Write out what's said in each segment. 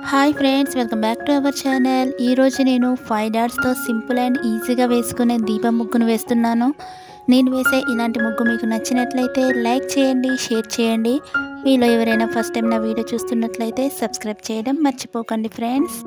Hi friends, welcome back to our channel. ఈరోజు నేను 5 డాట్స్తో simple and ఈజీగా వేసుకునే దీపం ముగ్గును వేస్తున్నాను. నేను వేసే ఇలాంటి ముగ్గు మీకు నచ్చినట్లయితే లైక్ చేయండి, షేర్ చేయండి. మీలో ఎవరైనా ఫస్ట్ టైం నా వీడియో చూస్తున్నట్లయితే సబ్స్క్రైబ్ చేయడం మర్చిపోకండి ఫ్రెండ్స్.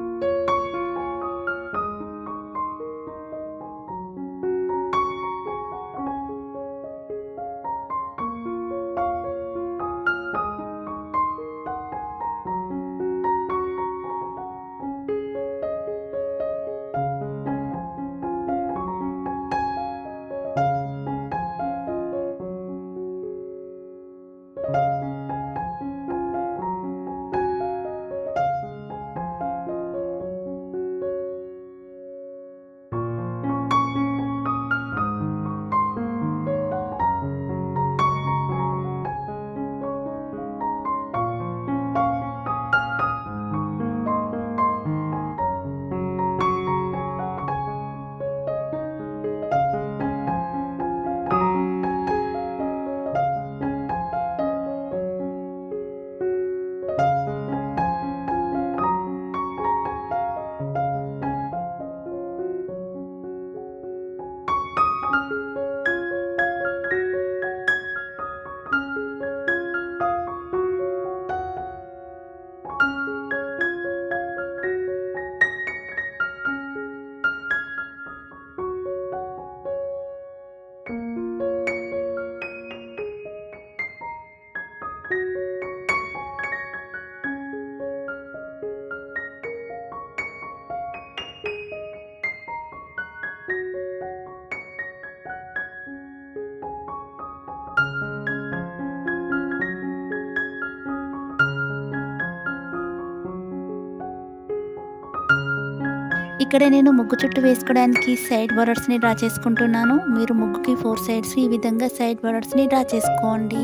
ఇక్కడ నేను ముగ్గు చుట్టూ వేసుకోవడానికి సైడ్ బోర్డర్స్ని డ్రా చేసుకుంటున్నాను. మీరు ముగ్గుకి 4 సైడ్స్ ఈ విధంగా సైడ్ బోర్డర్స్ని డ్రా చేసుకోండి.